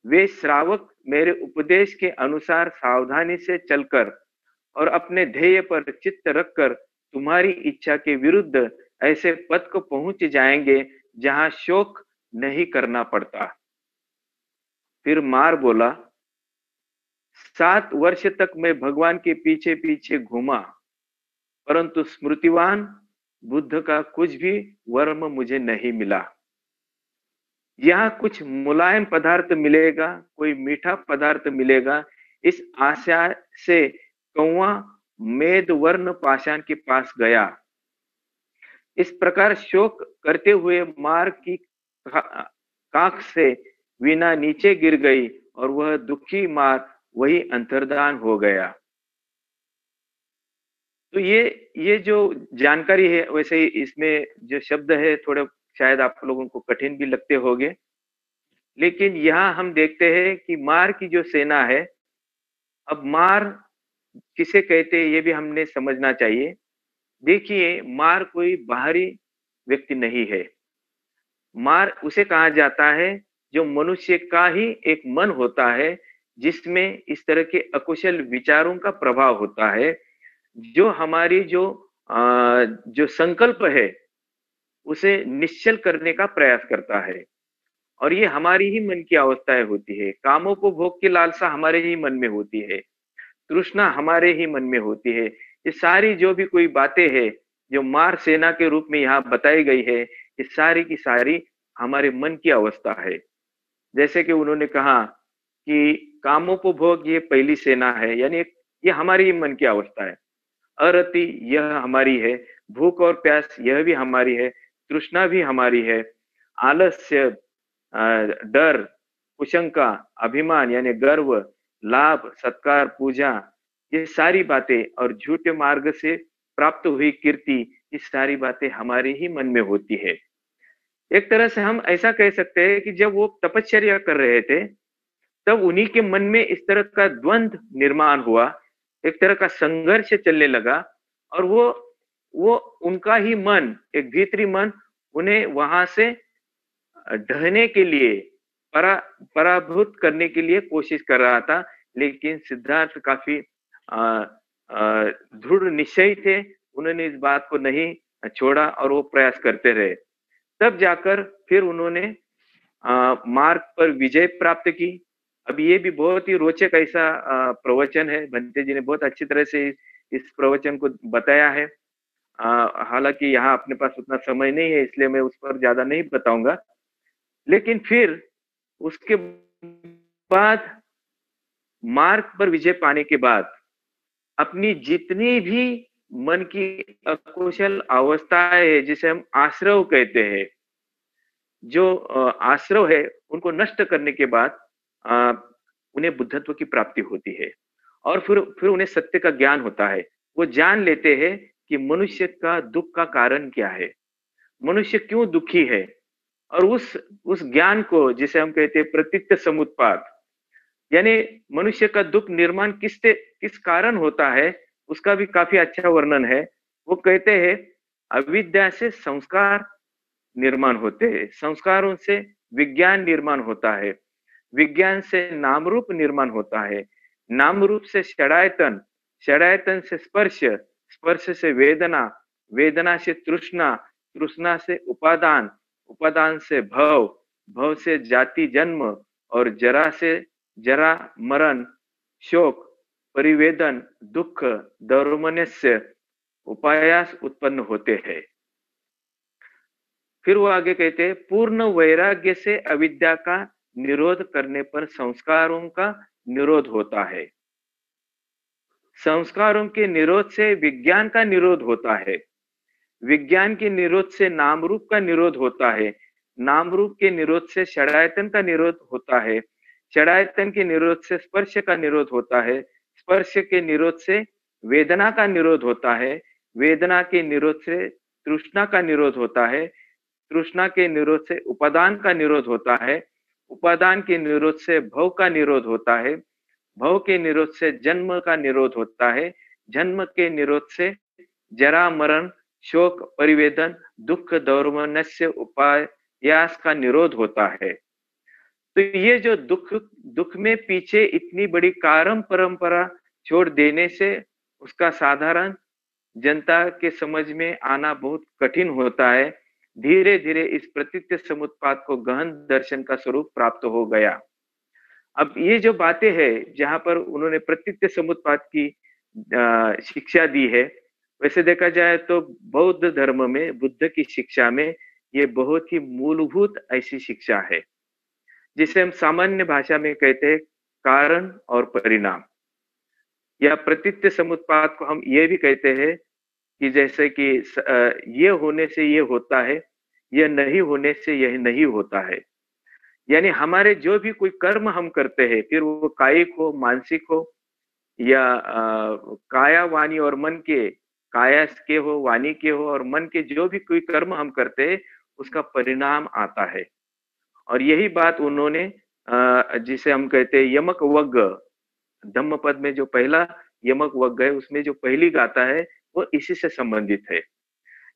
वे श्रावक मेरे उपदेश के अनुसार सावधानी से चलकर और अपने ध्येय पर चित्त रखकर तुम्हारी इच्छा के विरुद्ध ऐसे पद को पहुंच जाएंगे जहां शोक नहीं करना पड़ता। फिर मार बोला, 7 वर्ष तक मैं भगवान के पीछे पीछे घूमा, परंतु स्मृतिवान बुद्ध का कुछ भी वर्म मुझे नहीं मिला। यहाँ कुछ मुलायम पदार्थ मिलेगा, कोई मीठा पदार्थ मिलेगा, इस आशा से कौवा मेद वर्ण पाषाण के पास गया। इस प्रकार शोक करते हुए मार की काख से वीणा नीचे गिर गई और वह दुखी मार वही अंतर्धान हो गया। तो ये जो जानकारी है, वैसे ही इसमें जो शब्द है थोड़े शायद आप लोगों को कठिन भी लगते होंगे, लेकिन यहाँ हम देखते हैं कि मार की जो सेना है, अब मार किसे कहते हैं ये भी हमने समझना चाहिए। देखिए, मार कोई बाहरी व्यक्ति नहीं है। मार उसे कहा जाता है जो मनुष्य का ही एक मन होता है, जिसमें इस तरह के अकुशल विचारों का प्रभाव होता है, जो हमारी जो संकल्प है उसे निश्चल करने का प्रयास करता है। और ये हमारी ही मन की अवस्थाएं होती है। कामों को भोग की लालसा हमारे ही मन में होती है, तृष्णा हमारे ही मन में होती है। ये सारी जो भी कोई बातें हैं, जो मार सेना के रूप में यहाँ बताई गई है, ये सारी की सारी हमारे मन की अवस्था है। जैसे कि उन्होंने कहा कि कामोपभोग ये पहली सेना है, यानी ये हमारी ही मन की अवस्था है। अरति यह हमारी है, भूख और प्यास यह भी हमारी है, तृष्णा भी हमारी है, आलस्य, डर, कुशंका, अभिमान यानी गर्व, लाभ, सत्कार, पूजा, ये सारी बातें और झूठे मार्ग से प्राप्त हुई कीर्ति, ये सारी बातें हमारे ही मन में होती है। एक तरह से हम ऐसा कह सकते हैं कि जब वो तपश्चर्या कर रहे थे, तब उन्हीं के मन में इस तरह का द्वंद्व निर्माण हुआ, एक तरह का संघर्ष चलने लगा, और वो उनका ही मन, एक भीतरी मन उन्हें वहां से ढहने के लिए, पराभूत करने के लिए कोशिश कर रहा था। लेकिन सिद्धार्थ काफी दृढ़ निश्चयी थे, उन्होंने इस बात को नहीं छोड़ा और वो प्रयास करते रहे। तब जाकर फिर उन्होंने मार्ग पर विजय प्राप्त की। अब ये भी बहुत ही रोचक ऐसा प्रवचन है, भंते जी ने बहुत अच्छी तरह से इस प्रवचन को बताया है। हालांकि यहाँ अपने पास उतना समय नहीं है, इसलिए मैं उस पर ज्यादा नहीं बताऊंगा। लेकिन फिर उसके बाद मार्ग पर विजय पाने के बाद अपनी जितनी भी मन की अकुशल अवस्थाएं है, जिसे हम आश्रव कहते हैं, जो आश्रव है उनको नष्ट करने के बाद उन्हें बुद्धत्व की प्राप्ति होती है। और फिर उन्हें सत्य का ज्ञान होता है। वो जान लेते हैं कि मनुष्य का दुख का कारण क्या है, मनुष्य क्यों दुखी है। और उस ज्ञान को, जिसे हम कहते हैं प्रतीत्य समुत्पाद, यानी मनुष्य का दुख निर्माण किस कारण होता है, उसका भी काफी अच्छा वर्णन है। वो कहते हैं अविद्या से संस्कार निर्माण होते हैं, संस्कारों से विज्ञान निर्माण होता है, विज्ञान से नाम रूप निर्माण होता है, नाम रूप से षडायतन, षडायतन से स्पर्श, स्पर्श से वेदना, वेदना से तृष्णा, तृष्णा से उपादान, उपादान से भव, भव से जाति जन्म, और जरा से जरा मरण, शोक, परिवेदन, दुख, दौर्मनस्य, उपायास उत्पन्न होते हैं। फिर वो आगे कहते हैं पूर्ण वैराग्य से अविद्या का निरोध करने पर संस्कारों का निरोध होता है। संस्कारों के निरोध से विज्ञान का निरोध होता है, विज्ञान के निरोध से नाम रूप का निरोध होता है, नाम रूप के निरोध से षडायतन का निरोध होता है, षडायतन के निरोध से स्पर्श का निरोध होता है, स्पर्श के निरोध से वेदना का निरोध होता है, वेदना के निरोध से तृष्णा का निरोध होता है, तृष्णा के निरोध से उपादान का निरोध होता है, उपादान के निरोध से भव का निरोध होता है, भव के निरोध से जन्म का निरोध होता है, जन्म के निरोध से जरा मरण, शोक, परिवेदन, दुख, दौर्मनस्य, उपायास का निरोध होता है। तो ये जो दुख में पीछे इतनी बड़ी कारण परंपरा छोड़ देने से उसका साधारण जनता के समझ में आना बहुत कठिन होता है। धीरे धीरे इस प्रतीत्य समुत्पाद को गहन दर्शन का स्वरूप प्राप्त हो गया। अब ये जो बातें हैं, जहां पर उन्होंने प्रतीत्य समुत्पाद की शिक्षा दी है, वैसे देखा जाए तो बौद्ध धर्म में, बुद्ध की शिक्षा में ये बहुत ही मूलभूत ऐसी शिक्षा है, जिसे हम सामान्य भाषा में कहते हैं कारण और परिणाम, या प्रतीत्य समुत्पाद को हम ये भी कहते हैं कि जैसे कि ये होने से ये होता है, यह नहीं होने से यह नहीं होता है। यानी हमारे जो भी कोई कर्म हम करते हैं, फिर वो कायिक हो, मानसिक हो, या काया वाणी और मन के, काया के हो, वाणी के हो और मन के, जो भी कोई कर्म हम करते हैं उसका परिणाम आता है। और यही बात उन्होंने जिसे हम कहते हैं यमक वग्ग, धम्मपद में जो पहला यमक वग्ग है उसमें जो पहली गाथा है वो इसी से संबंधित है।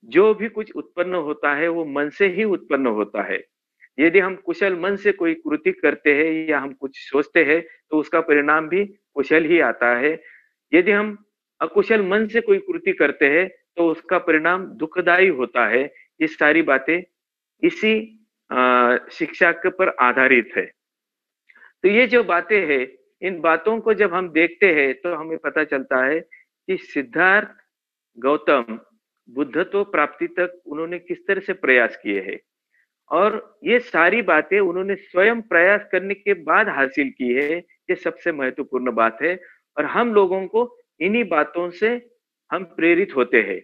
जो भी कुछ उत्पन्न होता है वो मन से ही उत्पन्न होता है। यदि हम कुशल मन से कोई कृति करते हैं या हम कुछ सोचते हैं तो उसका परिणाम भी कुशल ही आता है। यदि हम अकुशल मन से कोई कृति करते हैं तो उसका परिणाम दुखदायी होता है। ये सारी बातें इसी शिक्षा के पर आधारित है। तो ये जो बातें हैं, इन बातों को जब हम देखते हैं तो हमें पता चलता है कि सिद्धार्थ गौतम बुद्धत्व प्राप्ति तक उन्होंने किस तरह से प्रयास किए हैं, और ये सारी बातें उन्होंने स्वयं प्रयास करने के बाद हासिल की है। ये सबसे महत्वपूर्ण बात है, और हम लोगों को इन्हीं बातों से हम प्रेरित होते हैं।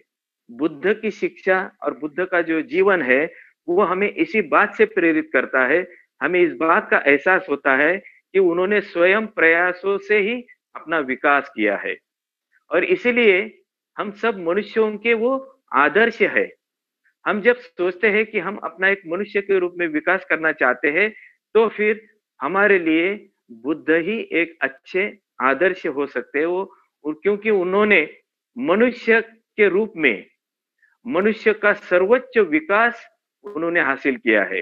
बुद्ध की शिक्षा और बुद्ध का जो जीवन है वो हमें इसी बात से प्रेरित करता है। हमें इस बात का एहसास होता है कि उन्होंने स्वयं प्रयासों से ही अपना विकास किया है, और इसीलिए हम सब मनुष्यों के वो आदर्श है। हम जब सोचते हैं कि हम अपना एक मनुष्य के रूप में विकास करना चाहते हैं, तो फिर हमारे लिए बुद्ध ही एक अच्छे आदर्श हो सकते हैं। वो क्योंकि उन्होंने मनुष्य के रूप में मनुष्य का सर्वोच्च विकास उन्होंने हासिल किया है,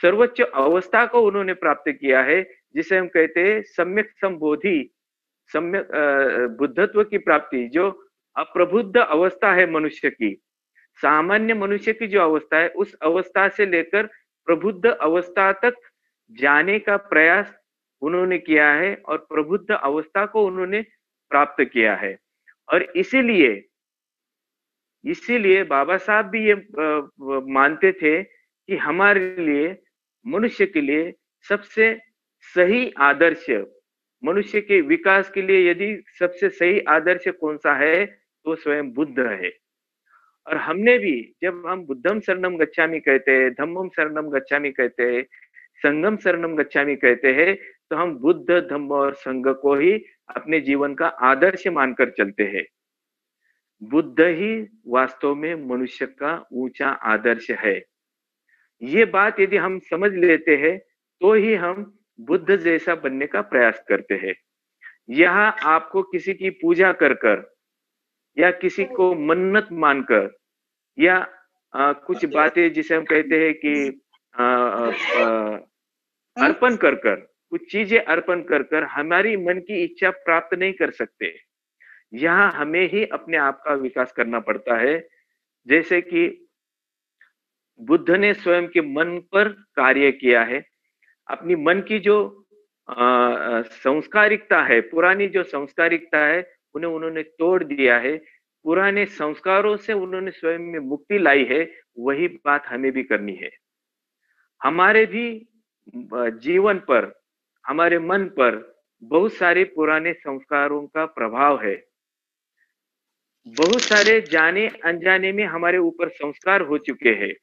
सर्वोच्च अवस्था को उन्होंने प्राप्त किया है, जिसे हम कहते हैं सम्यक संबोधि, सम्यक बुद्धत्व की प्राप्ति। जो अप्रबुद्ध अवस्था है मनुष्य की, सामान्य मनुष्य की जो अवस्था है, उस अवस्था से लेकर प्रबुद्ध अवस्था तक जाने का प्रयास उन्होंने किया है, और प्रबुद्ध अवस्था को उन्होंने प्राप्त किया है। और इसीलिए इसीलिए बाबा साहब भी ये मानते थे कि हमारे लिए, मनुष्य के लिए सबसे सही आदर्श, मनुष्य के विकास के लिए यदि सबसे सही आदर्श कौन सा है तो स्वयं बुद्ध है। और हमने भी, जब हम बुद्धम शरणम गच्छामि कहते हैं, धम्मम शरणम गच्छामि कहते हैं, संघम शरणम गच्छामि कहते हैं, तो हम बुद्ध, धम्म और संघ को ही अपने जीवन का आदर्श मानकर चलते हैं। बुद्ध ही वास्तव में मनुष्य का ऊंचा आदर्श है। ये बात यदि हम समझ लेते हैं तो ही हम बुद्ध जैसा बनने का प्रयास करते हैं। यहाँ आपको किसी की पूजा कर कर, या किसी को मन्नत मानकर, या कुछ बातें जिसे हम कहते हैं कि अर्पण कर कर, कुछ चीजें अर्पण कर कर हमारी मन की इच्छा प्राप्त नहीं कर सकते। यहाँ हमें ही अपने आप का विकास करना पड़ता है। जैसे कि बुद्ध ने स्वयं के मन पर कार्य किया है। अपनी मन की जो संस्कारिकता है, पुरानी जो संस्कारिकता है, उन्हें उन्होंने तोड़ दिया है। पुराने संस्कारों से उन्होंने स्वयं में मुक्ति लाई है। वही बात हमें भी करनी है। हमारे भी जीवन पर, हमारे मन पर बहुत सारे पुराने संस्कारों का प्रभाव है। बहुत सारे जाने अनजाने में हमारे ऊपर संस्कार हो चुके हैं।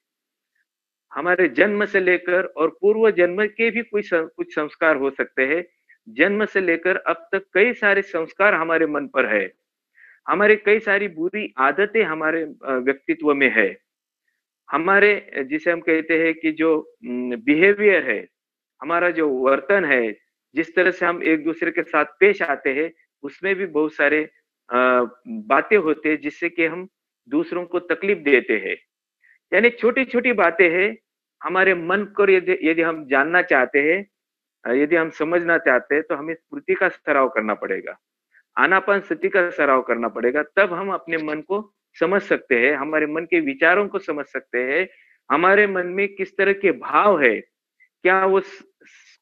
हमारे जन्म से लेकर, और पूर्व जन्म के भी कुछ संस्कार हो सकते हैं। जन्म से लेकर अब तक कई सारे संस्कार हमारे मन पर है। हमारे कई सारी बुरी आदतें हमारे व्यक्तित्व में है। हमारे, जिसे हम कहते हैं कि जो बिहेवियर है, हमारा जो वर्तन है, जिस तरह से हम एक दूसरे के साथ पेश आते हैं, उसमें भी बहुत सारे बातें होते हैं जिससे कि हम दूसरों को तकलीफ देते हैं। यानी छोटी छोटी बातें हैं। हमारे मन को यदि यदि हम जानना चाहते हैं, यदि हम समझना चाहते हैं, तो हमें स्मृति का सराव करना पड़ेगा, आनापान सति का सराव करना पड़ेगा। तब हम अपने मन को समझ सकते हैं, हमारे मन के विचारों को समझ सकते हैं। हमारे मन में किस तरह के भाव है, क्या वो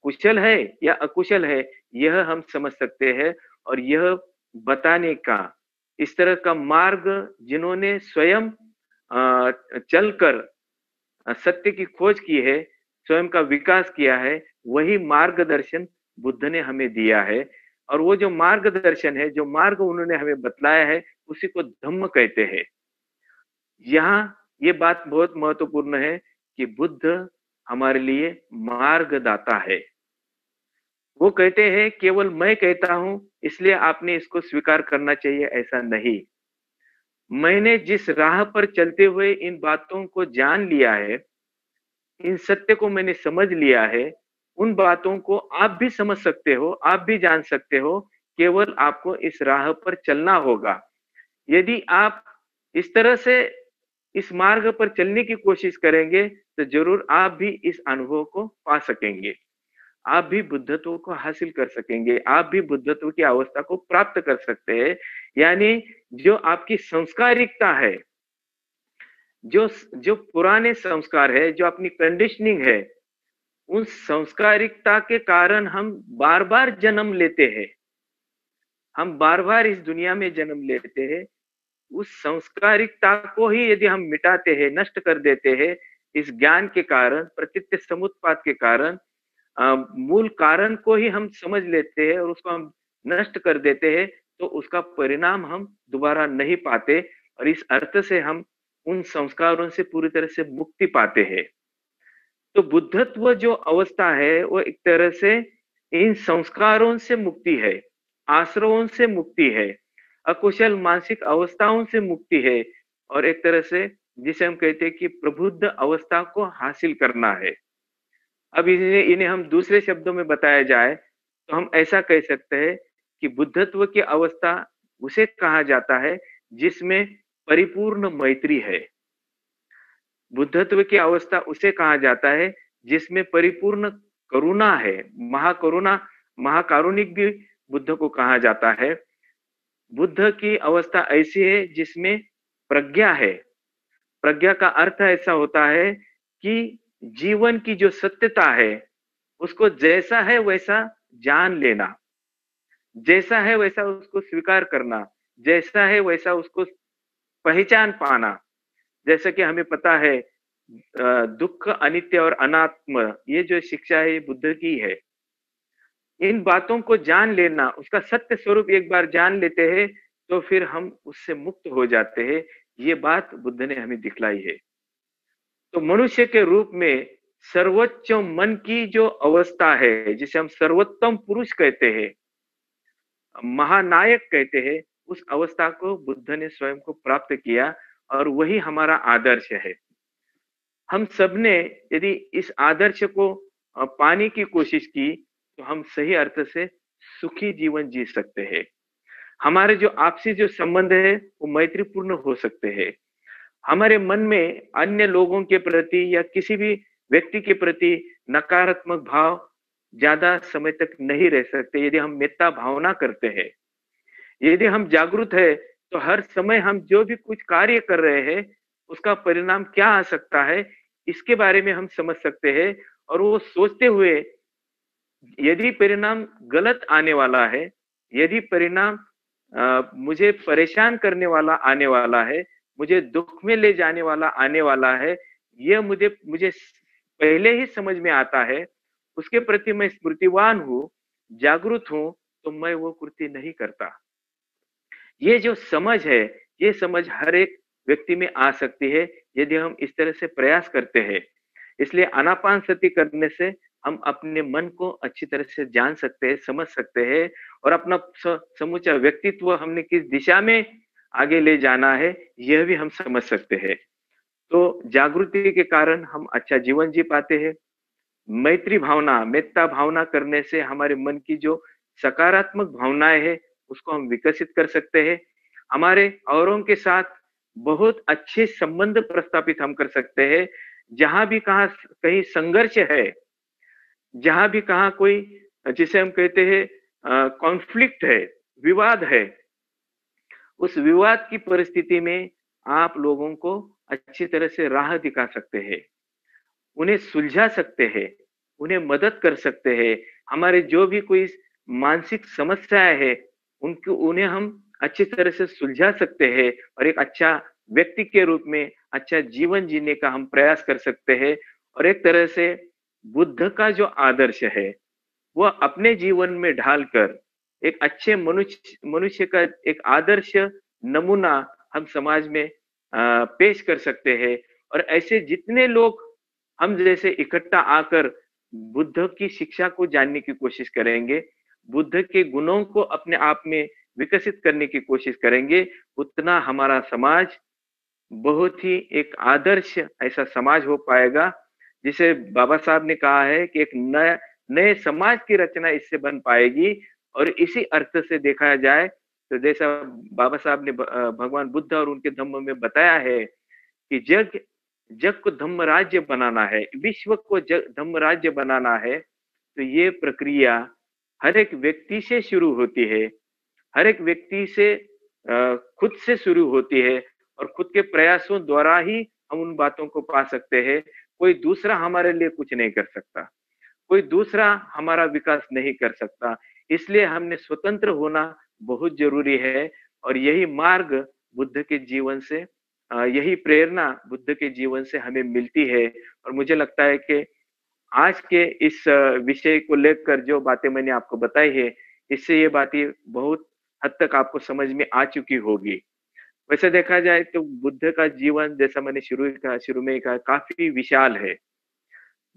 कुशल है या अकुशल है, यह हम समझ सकते हैं। और यह बताने का इस तरह का मार्ग जिन्होंने स्वयं चलकर सत्य की खोज की है, स्वयं का विकास किया है, वही मार्गदर्शन बुद्ध ने हमें दिया है। और वो जो मार्गदर्शन है, जो मार्ग उन्होंने हमें बतलाया है, उसी को धम्म कहते हैं। यहाँ ये बात बहुत महत्वपूर्ण है कि बुद्ध हमारे लिए मार्गदाता है। वो कहते हैं केवल मैं कहता हूं इसलिए आपने इसको स्वीकार करना चाहिए, ऐसा नहीं। मैंने जिस राह पर चलते हुए इन बातों को जान लिया है, इन सत्य को मैंने समझ लिया है, उन बातों को आप भी समझ सकते हो, आप भी जान सकते हो। केवल आपको इस राह पर चलना होगा। यदि आप इस तरह से इस मार्ग पर चलने की कोशिश करेंगे तो जरूर आप भी इस अनुभव को पा सकेंगे। आप भी बुद्धत्व को हासिल कर सकेंगे, आप भी बुद्धत्व की अवस्था को प्राप्त कर सकते हैं। यानी जो आपकी संस्कारिकता है, जो जो पुराने संस्कार है, जो अपनी कंडीशनिंग है, उन संस्कारिकता के कारण हम बार बार जन्म लेते हैं, हम बार बार इस दुनिया में जन्म लेते हैं। उस संस्कारिकता को ही यदि हम मिटाते हैं, नष्ट कर देते हैं, इस ज्ञान के कारण, प्रतीत्य समुत्पाद के कारण, मूल कारण को ही हम समझ लेते हैं और उसको हम नष्ट कर देते हैं, तो उसका परिणाम हम दोबारा नहीं पाते। और इस अर्थ से हम उन संस्कारों से पूरी तरह से मुक्ति पाते हैं। तो बुद्धत्व जो अवस्था है वो एक तरह से इन संस्कारों से मुक्ति है, आश्रयों से मुक्ति है, अकुशल मानसिक अवस्थाओं से मुक्ति है, और एक तरह से जिसे हम कहते हैं कि प्रबुद्ध अवस्था को हासिल करना है। अब इन्हें हम दूसरे शब्दों में बताया जाए तो हम ऐसा कह सकते हैं कि बुद्धत्व की अवस्था उसे कहा जाता है जिसमें परिपूर्ण मैत्री है। बुद्धत्व की अवस्था उसे कहा जाता है जिसमें परिपूर्ण करुणा है, महाकरुणा, महाकारुणिक भी बुद्ध को कहा जाता है। बुद्ध की अवस्था ऐसी है जिसमें प्रज्ञा है। प्रज्ञा का अर्थ ऐसा होता है कि जीवन की जो सत्यता है उसको जैसा है वैसा जान लेना, जैसा है वैसा उसको स्वीकार करना, जैसा है वैसा उसको पहचान पाना। जैसा कि हमें पता है दुख, अनित्य और अनात्म, ये जो शिक्षा है ये बुद्ध की है। इन बातों को जान लेना, उसका सत्य स्वरूप एक बार जान लेते हैं तो फिर हम उससे मुक्त हो जाते हैं। ये बात बुद्ध ने हमें दिखलाई है। तो मनुष्य के रूप में सर्वोच्च मन की जो अवस्था है, जिसे हम सर्वोत्तम पुरुष कहते हैं, महानायक कहते हैं, उस अवस्था को बुद्ध ने स्वयं को प्राप्त किया और वही हमारा आदर्श है। हम सबने यदि इस आदर्श को पाने की कोशिश की तो हम सही अर्थ से सुखी जीवन जी सकते हैं। हमारे जो आपसी जो संबंध है वो मैत्रीपूर्ण हो सकते हैं। हमारे मन में अन्य लोगों के प्रति या किसी भी व्यक्ति के प्रति नकारात्मक भाव ज्यादा समय तक नहीं रह सकते यदि हम मेत्ता भावना करते हैं। यदि हम जागरूक है तो हर समय हम जो भी कुछ कार्य कर रहे हैं उसका परिणाम क्या आ सकता है इसके बारे में हम समझ सकते हैं। और वो सोचते हुए यदि परिणाम गलत आने वाला है, यदि परिणाम मुझे परेशान करने वाला आने वाला है, मुझे दुख में ले जाने वाला आने वाला है, यह मुझे मुझे पहले ही समझ में आता है, उसके प्रति मैं स्मृतिवान हूँ, जागरूक हूँ, तो मैं वो कृति नहीं करता। ये जो समझ है, ये समझ हर एक व्यक्ति में आ सकती है यदि हम इस तरह से प्रयास करते हैं। इसलिए आनापानसति करने से हम अपने मन को अच्छी तरह से जान सकते हैं, समझ सकते हैं और अपना समूचा व्यक्तित्व हमने किस दिशा में आगे ले जाना है, यह भी हम समझ सकते हैं। तो जागृति के कारण हम अच्छा जीवन जी पाते हैं। मैत्री भावना, मेत्ता भावना करने से हमारे मन की जो सकारात्मक भावनाएं हैं, उसको हम विकसित कर सकते हैं। हमारे औरों के साथ बहुत अच्छे संबंध प्रस्थापित हम कर सकते हैं। जहां भी कहा कहीं संघर्ष है, जहां भी कहा कोई जिसे हम कहते हैं कॉन्फ्लिक्ट है, विवाद है, उस विवाद की परिस्थिति में आप लोगों को अच्छी तरह से राह दिखा सकते हैं, उन्हें सुलझा सकते हैं, उन्हें मदद कर सकते हैं। हमारे जो भी कोई मानसिक समस्याएँ हैं, उनको उन्हें हम अच्छी तरह से सुलझा सकते हैं और एक अच्छा व्यक्ति के रूप में अच्छा जीवन जीने का हम प्रयास कर सकते हैं। और एक तरह से बुद्ध का जो आदर्श है, वो अपने जीवन में ढालकर एक अच्छे मनुष्य मनुष्य का एक आदर्श नमूना हम समाज में पेश कर सकते हैं। और ऐसे जितने लोग हम जैसे इकट्ठा आकर बुद्ध की शिक्षा को जानने की कोशिश करेंगे, बुद्ध के गुणों को अपने आप में विकसित करने की कोशिश करेंगे, उतना हमारा समाज बहुत ही एक आदर्श ऐसा समाज हो पाएगा, जिसे बाबा साहब ने कहा है कि एक नया नए समाज की रचना इससे बन पाएगी। और इसी अर्थ से देखा जाए तो जैसा बाबा साहब ने भगवान बुद्ध और उनके धम्म में बताया है कि जग जग को धम्म राज्य बनाना है, विश्व को धम्म राज्य बनाना है, तो ये प्रक्रिया हर एक व्यक्ति से शुरू होती है। हर एक व्यक्ति से खुद से शुरू होती है और खुद के प्रयासों द्वारा ही हम उन बातों को पा सकते हैं। कोई दूसरा हमारे लिए कुछ नहीं कर सकता, कोई दूसरा हमारा विकास नहीं कर सकता। इसलिए हमने स्वतंत्र होना बहुत जरूरी है। और यही मार्ग बुद्ध के जीवन से यही प्रेरणा बुद्ध के जीवन से हमें मिलती है। और मुझे लगता है कि आज के इस विषय को लेकर जो बातें मैंने आपको बताई है, इससे ये बातें बहुत हद तक आपको समझ में आ चुकी होगी। वैसे देखा जाए तो बुद्ध का जीवन जैसा मैंने शुरू में ही कहा काफ़ी विशाल है।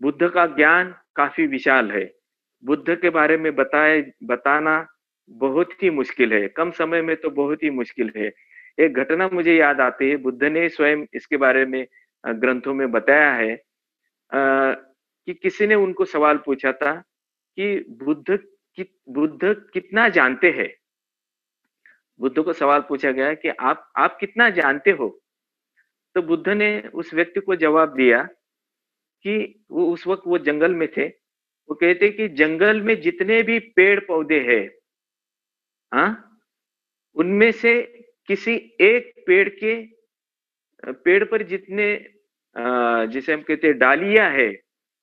बुद्ध का ज्ञान काफ़ी विशाल है। बुद्ध के बारे में बताना बहुत ही मुश्किल है, कम समय में तो बहुत ही मुश्किल है। एक घटना मुझे याद आती है, बुद्ध ने स्वयं इसके बारे में ग्रंथों में बताया है कि किसी ने उनको सवाल पूछा था कि बुद्ध कितना जानते हैं? बुद्ध को सवाल पूछा गया कि आप कितना जानते हो? तो बुद्ध ने उस व्यक्ति को जवाब दिया कि वो उस वक़्त वो जंगल में थे। वो कहते कि जंगल में जितने भी पेड़-पौधे हैं, हाँ? उनमें से किसी एक पेड़ पर जितने जिसे हम कहते हैं डालियाँ है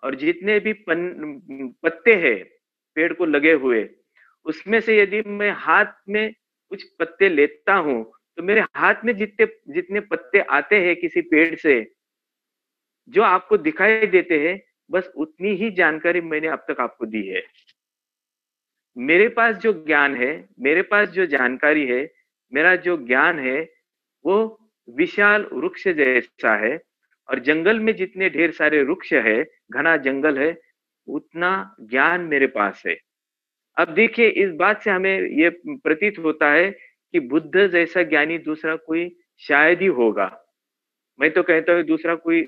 और जितने भी पत्ते हैं पेड़ को लगे हुए, उसमें से यदि मैं हाथ में कुछ पत्ते लेता हूँ, तो मेरे हाथ में जितने जितने पत्ते आते हैं किसी पेड़ से, जो आपको दिखाई देते हैं, बस उतनी ही जानकारी मैंने अब तक आपको दी है। मेरे पास जो ज्ञान है, मेरे पास जो जानकारी है, मेरा जो ज्ञान है, वो विशाल वृक्ष जैसा है। और जंगल में जितने ढेर सारे वृक्ष है, घना जंगल है, उतना ज्ञान मेरे पास है। अब देखिए इस बात से हमें ये प्रतीत होता है कि बुद्ध जैसा ज्ञानी दूसरा कोई शायद ही होगा। मैं तो कहता हूँ दूसरा कोई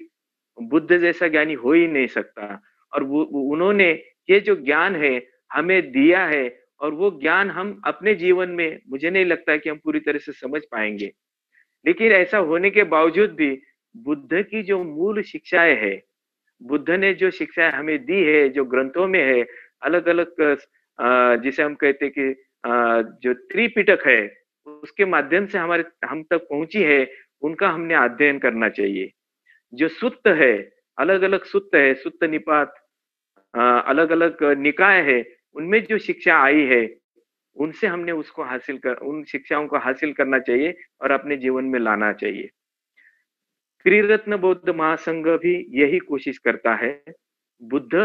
बुद्ध जैसा ज्ञानी हो ही नहीं सकता। और वो उन्होंने ये जो ज्ञान है हमें दिया है, और वो ज्ञान हम अपने जीवन में मुझे नहीं लगता कि हम पूरी तरह से समझ पाएँगे। लेकिन ऐसा होने के बावजूद भी बुद्ध की जो मूल शिक्षाएँ हैं, बुद्ध ने जो शिक्षाएँ हमें दी है, जो ग्रंथों में है, अलग-अलग जिसे हम कहते हैं कि जो त्रिपिटक है, उसके माध्यम से हम तक पहुँची है, उनका हमने अध्ययन करना चाहिए। जो सुत्त है, अलग-अलग सुत्त है, सुत्त निपात अलग-अलग निकाय है, उनमें जो शिक्षा आई है, उनसे हमने उसको उन शिक्षाओं को हासिल करना चाहिए और अपने जीवन में लाना चाहिए। त्रिरत्न बौद्ध महासंघ भी यही कोशिश करता है। बुद्ध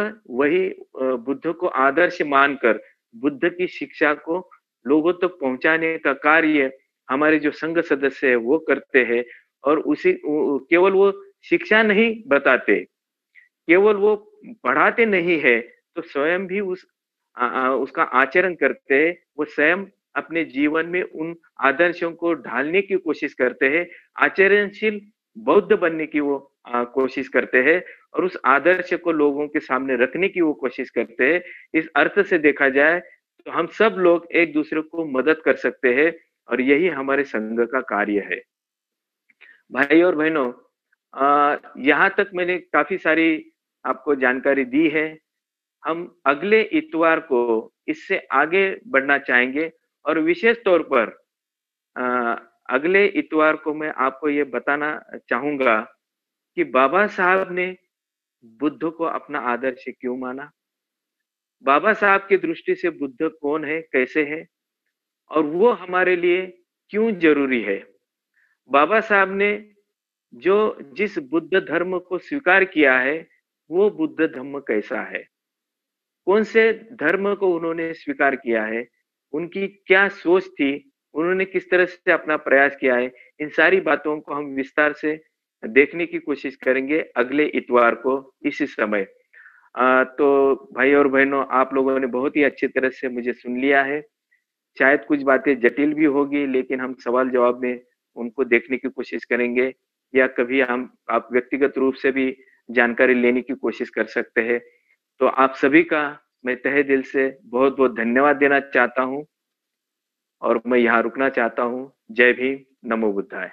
बुद्ध को आदर्श मानकर बुद्ध की शिक्षा को लोगों तक पहुंचाने का कार्य हमारे जो संघ सदस्य है वो करते हैं। और केवल वो शिक्षा नहीं बताते, केवल वो पढ़ाते नहीं है, तो स्वयं भी उसका आचरण करते हैं। वो स्वयं अपने जीवन में उन आदर्शों को ढालने की कोशिश करते हैं, आचरणशील बौद्ध बनने की वो कोशिश करते हैं और उस आदर्श को लोगों के सामने रखने की वो कोशिश करते हैं। इस अर्थ से देखा जाए तो हम सब लोग एक दूसरे को मदद कर सकते हैं और यही हमारे संघ का कार्य है। भाई और बहनों, यहाँ तक मैंने काफी सारी आपको जानकारी दी है। हम अगले इतवार को इससे आगे बढ़ना चाहेंगे और विशेष तौर पर अगले इतवार को मैं आपको ये बताना चाहूंगा कि बाबा साहब ने बुद्ध को अपना आदर्श क्यों माना, बाबा साहब की दृष्टि से बुद्ध कौन है, कैसे है, और वो हमारे लिए क्यों जरूरी है। बाबा साहब ने जो जिस बुद्ध धर्म को स्वीकार किया है, वो बुद्ध धर्म कैसा है, कौन से धर्म को उन्होंने स्वीकार किया है, उनकी क्या सोच थी, उन्होंने किस तरह से अपना प्रयास किया है, इन सारी बातों को हम विस्तार से देखने की कोशिश करेंगे अगले इतवार को इसी समय। तो भाई और बहनों, आप लोगों ने बहुत ही अच्छी तरह से मुझे सुन लिया है। शायद कुछ बातें जटिल भी होगी, लेकिन हम सवाल जवाब में उनको देखने की कोशिश करेंगे, या कभी हम आप व्यक्तिगत रूप से भी जानकारी लेने की कोशिश कर सकते हैं। तो आप सभी का मैं तहे दिल से बहुत-बहुत धन्यवाद देना चाहता हूँ, और मैं यहाँ रुकना चाहता हूँ। जय भीम, नमो बुद्धाय।